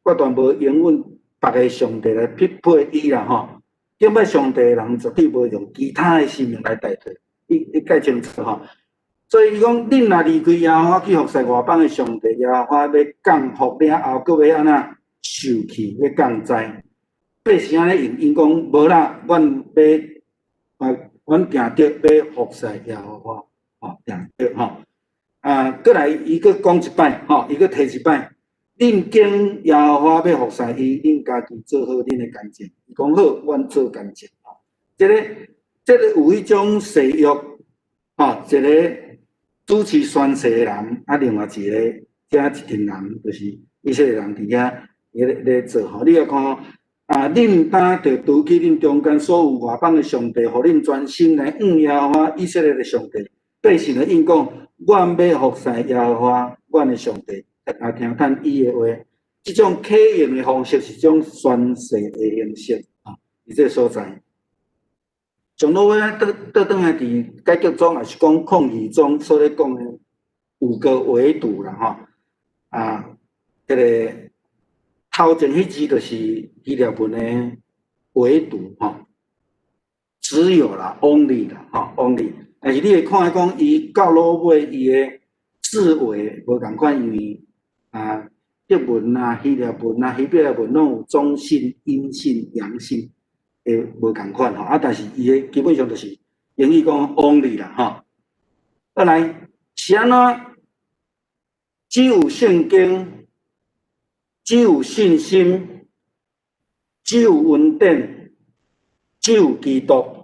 H: 决断无永远别个上帝来匹配伊啦吼。敬拜上帝的人绝对无用其他的生命来代替，伊介清楚吼。所以伊讲：恁若离开耶和华去服侍外邦的上帝，耶和华要降福了后，佫要安那受气，要降灾。百姓安尼应，因讲无啦，阮定着要服侍耶和华。”吼，定着吼，过来伊佫讲一摆，吼，伊佫提一摆，恁敬耶和华要服侍伊，恁家己做好恁的工钱。伊讲好，阮做工钱。吼，这个有一种誓约，吼，一个主持宣誓的人，啊，另外一个遮一群人，就是以色列人伫遐咧做吼。你要看，恁当着除去恁中间所有外邦的上帝，互恁专心来耶和华以色列的上帝。百姓就应讲，阮要服侍耶和华，阮的上帝，也听叹伊的话。这种启用的方式是一种宣誓的形式啊，伫这所在。上落尾倒转来伫解决中，也是讲抗议中所咧讲的5个维度啦吼。这个头前迄支就是希腊文的维度吼，只有啦 ，only 啦，吼 ，only。但是你会看讲，伊到落尾伊的字尾无共款，因为德文啊、希腊文啊、希伯来文拢有中性、阴性、阳性，会无共款吼。但是伊的基本上就是英语讲 only 啦吼。再来是安怎？只有圣经，只有信心，只有恩典，只有基督。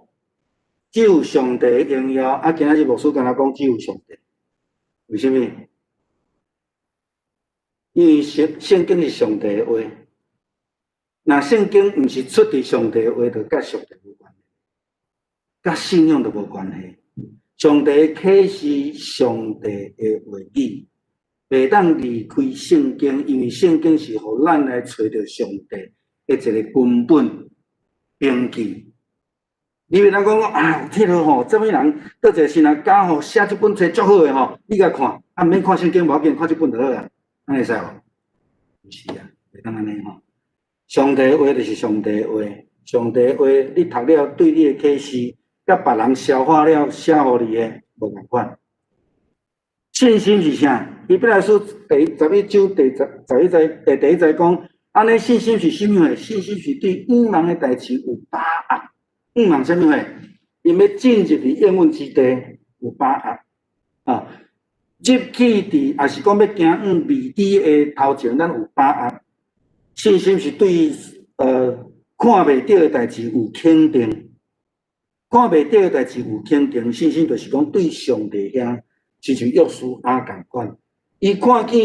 H: 只有上帝的荣耀，今仔日牧师敢若讲只有上帝，为什么？因为圣经是上帝的话，那圣经毋是出自上帝的话，就甲上帝无关系，甲信仰都无关系。上帝的启示，上帝的话语，袂当离开圣经，因为圣经是互咱来找到上帝的一个根本根基。你袂当讲有铁路吼，这物人倒一个先来教吼，写这本册足好诶吼，你甲看，毋免看圣经无要紧，看这本就好啊，安尼会使无？毋是啊，袂当安尼吼。上帝的话就是上帝的话，上帝的话你读了对你的启示，甲别人消化了写互你的无共款。信心是啥？希伯来书第11章第11节第1节讲，安尼信心是啥物货？信心是对远望的代志有把握。远望啥物货？因要进入伫应允之地有把握入去伫也是讲要行未知的头前，咱有把握。信心是对看袂到的代志有肯定，看袂到的代志有肯定。信心就是讲对上帝遐，亲像约书亚共款，伊看见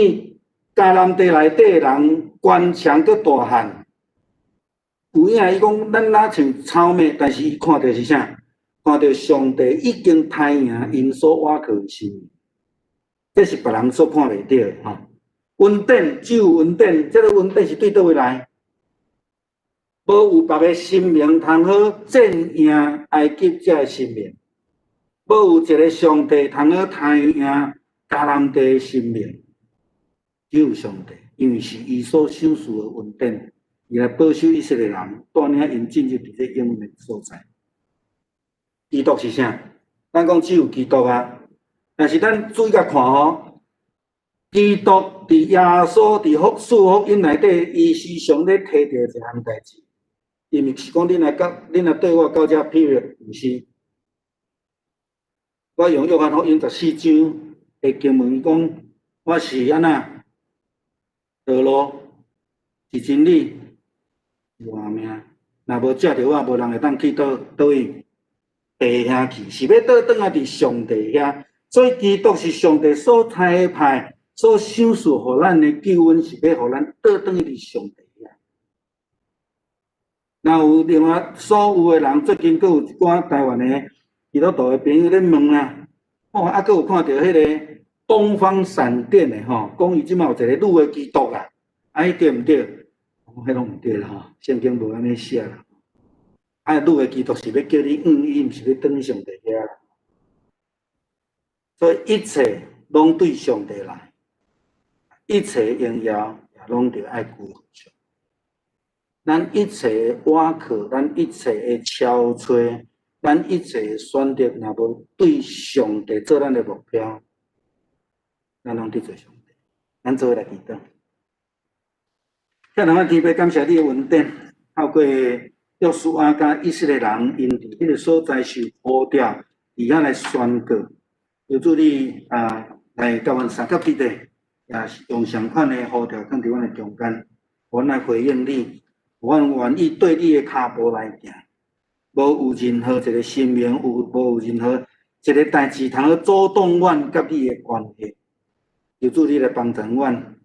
H: 迦南地内底的人官强搁大汉。有影伊讲，咱哪像草莓，但是伊看到是啥？看到上帝已经太赢因所挖靠的心，这是别人所看袂到的吼。恩典只有恩典，这个恩典是对倒位来？无有别个生命通好战赢埃及遮的生命，无有一个上帝通好太赢迦南地的生命，只有上帝，因为是伊所享受的恩典。伊来保守以色列人，带领因进入伫这应允的所在。基督是啥？咱讲只有基督啊！但是咱注意甲看吼，基督伫耶稣伫福音内底，伊时常咧提着一项代志，伊毋是讲恁来对我到遮 period， 毋是。我用约翰福音14章的经文讲，我是安那道路是真理是活命，若无借着我，无人会当去倒位地遐去，是要倒转来伫上帝遐。所以基督是上帝所差派、所赏赐互咱的救恩，是要互咱倒转去伫上帝遐。若有另外所有的人，最近佫有一寡台湾的基督徒的朋友咧问啦，啊，佫有看到迄个东方闪电的吼，讲伊即马有一个女的基督啦，迄对毋对？迄拢毋对啦吼，圣经无安尼写啦。女的基督是要叫你伊，毋是要转去上帝遐啦。所以一切拢对上帝来，一切荣耀也拢着爱归乎上。咱一切的瓦靠，咱一切的超吹，咱一切的选择，若无对上帝做咱的目标，咱拢得罪上帝。咱做来祈祷。向咱天父感谢你的恩典，透过约书亚甲以色列人，因伫迄个所在受呼召，伫遐来宣告。求主你来甲阮三角地地，也是用相款的呼召放伫阮的中间，阮来回应你，阮愿意对你的脚步来行，无有任何一个生命，无有任何一个代志通去阻挡阮甲你的关系。求主你来帮助阮，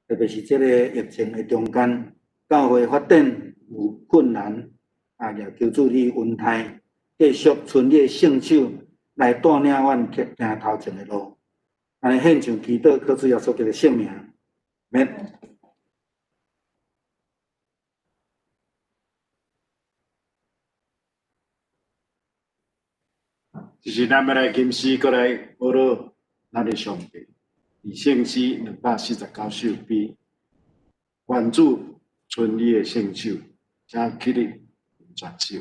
H: 特别是这个疫情的中间，教会发展有困难，也求主你恩待，继续存你的圣手。来带领阮行头前的路，安尼献上祈祷，靠主耶稣基督的圣名，免。
G: 就是咱要来吟诗，过来报道咱的上帝。以圣诗249首比，愿主存你的圣手，加给你全手。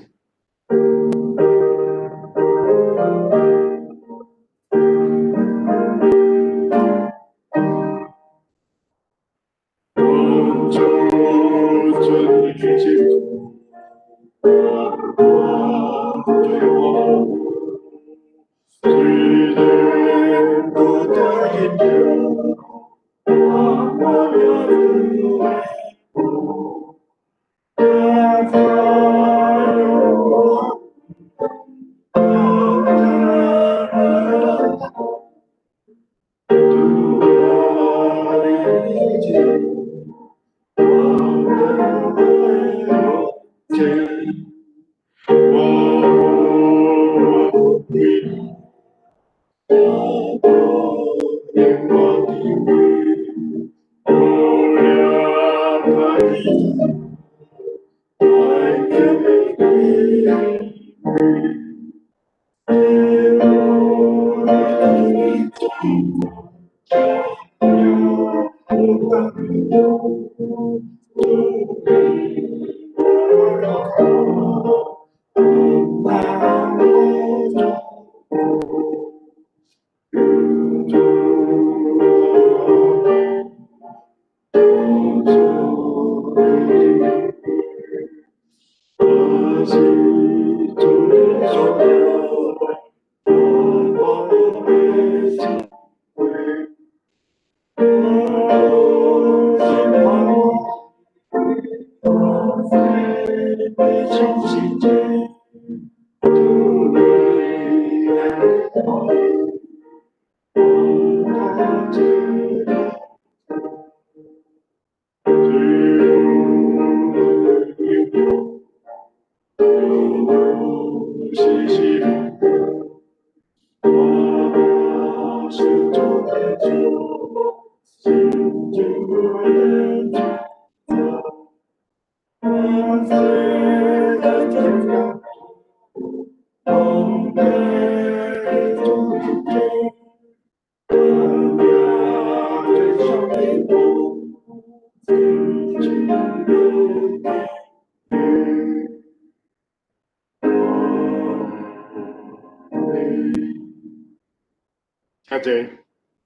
G: 下一个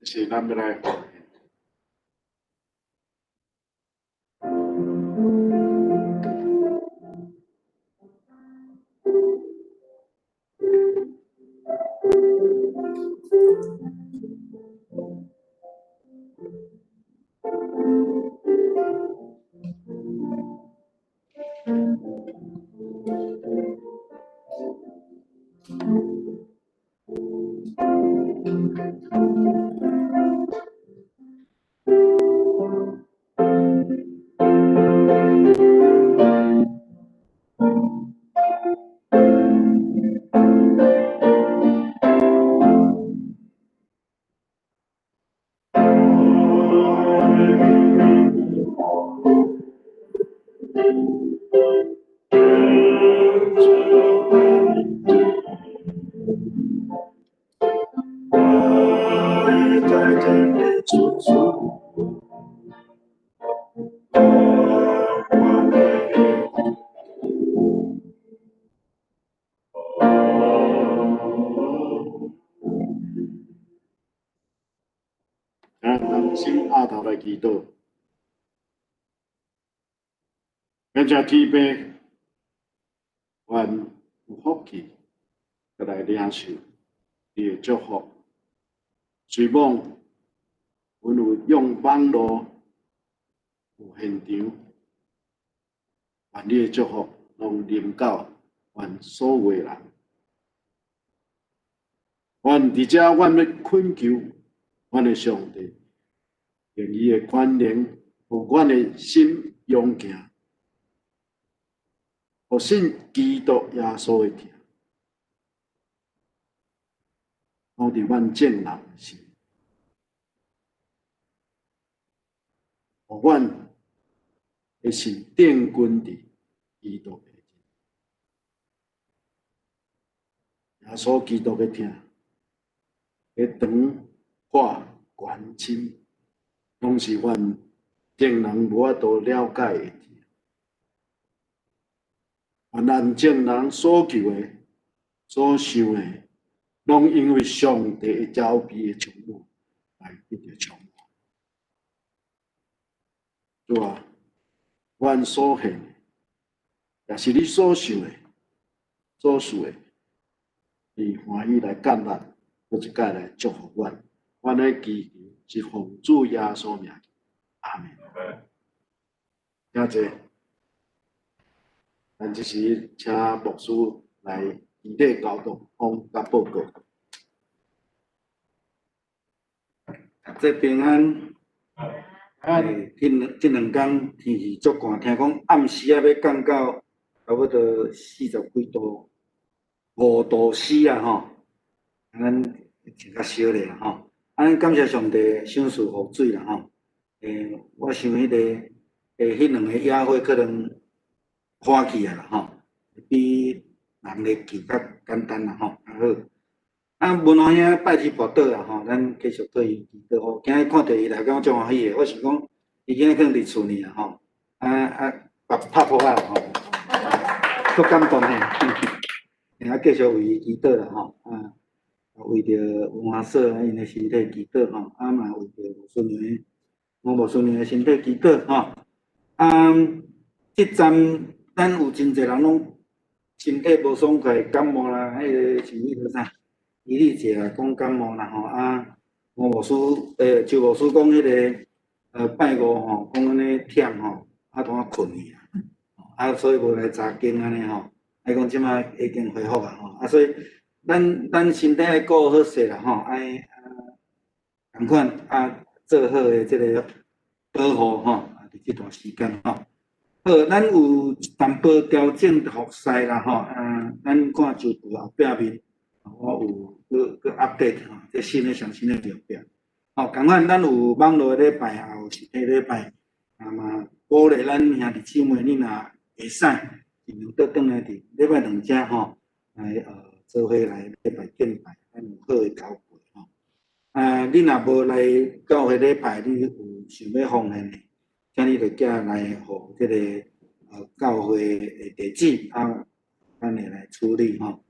G: 是咱要来奉献。人心压头来祈祷，感谢天父，愿有福气，来领受你的祝福。随望，阮有用网络有现场，愿你的祝福拢临到阮所有的人。阮伫遮，阮要恳求阮的上帝，用伊的权能，互阮的心勇行，互信基督耶稣的行，拢伫阮正人心，互阮的心定根伫基督的耶稣基督的听。的长化关心，拢是阮正人无法度了解的。愿咱正人所求的、所想的，拢因为上帝的招庇的充满，来得到充满。主啊，阮所献的，也是你所想的、所需的，你欢喜来感恩。我一概来祝福阮，阮的祈求是奉主耶稣名，阿门。谢谢，咱这时请牧师来具体教导、讲甲报告。
H: 这平安，这两天天气足寒，听讲暗时啊要降到差不多40几度，5度4啊吼。咱真较少咧吼，咱感谢上帝赏赐雨水啦吼。我想迄迄两个野火可能花去啊啦吼，比人咧去较简单啦吼，较好。文华兄拜天跋倒啊吼，咱继续对伊祈祷吼。今日看到伊来，感觉足欢喜诶。我想讲，伊今日可能伫厝呢啊吼，拍破啊吼，足感动诶。继续为伊祈祷啦吼为着文华嫂因的身体祈祷吼，嘛为着吴孙女、吴孙女的身体祈祷吼。即站咱有真侪人拢身体无爽快，感冒啦，迄个像迄个啥，伊利姐啊讲感冒啦吼吴牧师周牧师讲迄个拜五吼，讲安尼忝吼，当困去所以无来查经安尼吼，讲即摆已经恢复啊吼，所以。咱身体爱顾好势啦吼，爱同款做好诶即个保护吼，伫即段时间吼。好，咱有淡薄调整服饰啦吼，咱看就后壁面，我有搁 update 吼，即新诶上新诶目标。吼，同款咱有网络礼拜，也有实体礼拜，嘛鼓励咱兄弟姊妹，你若会使，尽量倒转来伫礼拜2遮吼来做伙来礼拜敬拜，咱有好诶交陪吼。你若无来教会礼拜，你有想要奉献诶，请你着寄来互即个教会诶地址咱会来处理吼。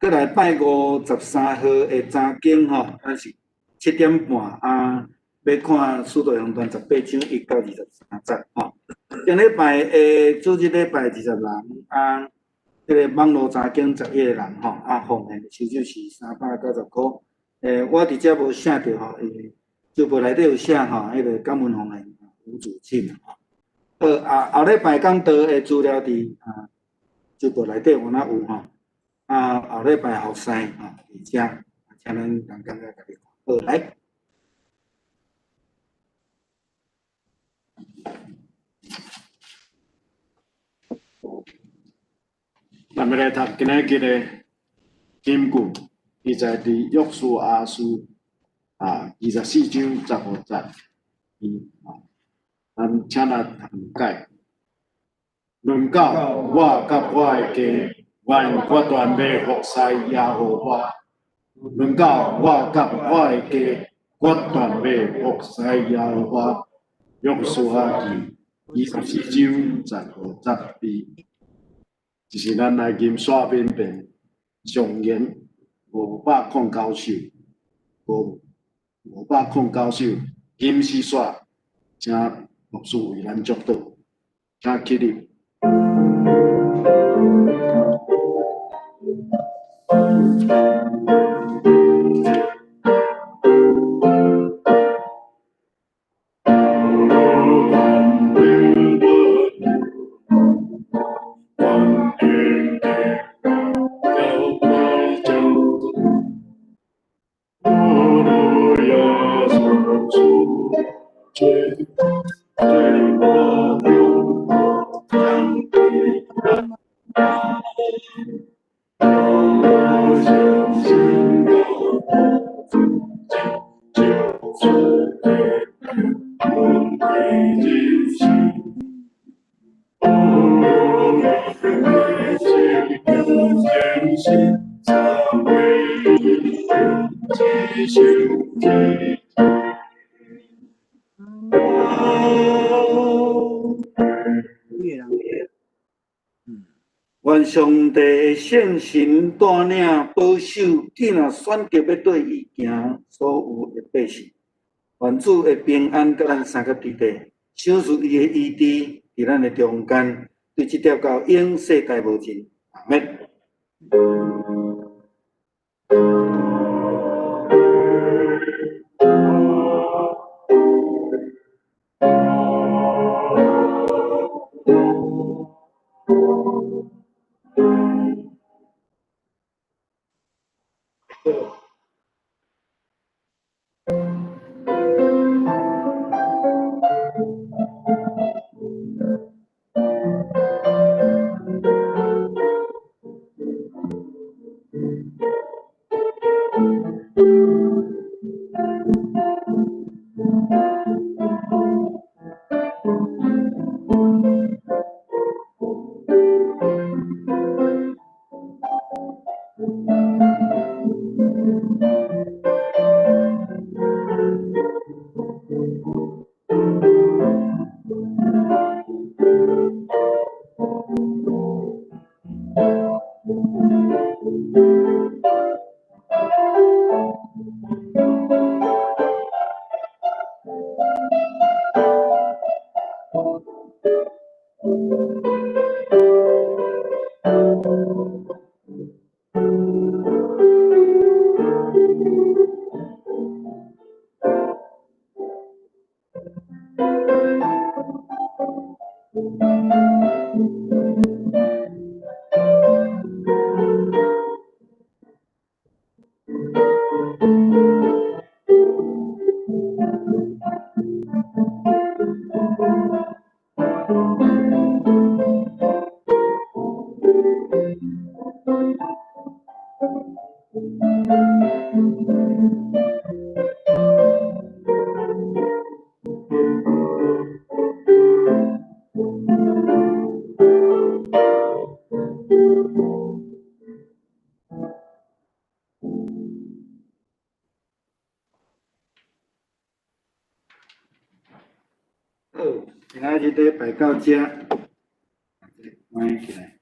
H: 过来拜5、13号的早经吼，啊是7点半啊，要看使徒行传18章1到23节吼。上礼拜主日礼拜20人啊，这个网络早经11个人吼，啊奉献收入是390块。我伫遮无写着吼，就无内底有写吼，迄个感恩奉献无止境吼。后礼拜讲道的资料伫就无内底有哪有吼。后礼拜后生吼，伫遮，请恁同感觉家己看。好，来。
G: 咱们来读今日的经句，伊在伫约书亚书24章15节，咱请咱同解。论到我甲我的家，我用决断要服侍耶和华。论到我甲我的家，决断要服侍耶和华。约书亚记24章15节。就是咱来金刷边边上言509首，509首金丝刷，请牧师为咱祝祷，请起立。愿上帝的圣神带领保守，既然选择要对伊行所有的百姓，愿主的平安甲咱三个伫地，享受伊的医治伫咱的中间，对即条到永世代无尽。阿免。好，今仔日礼拜到遮，关起来。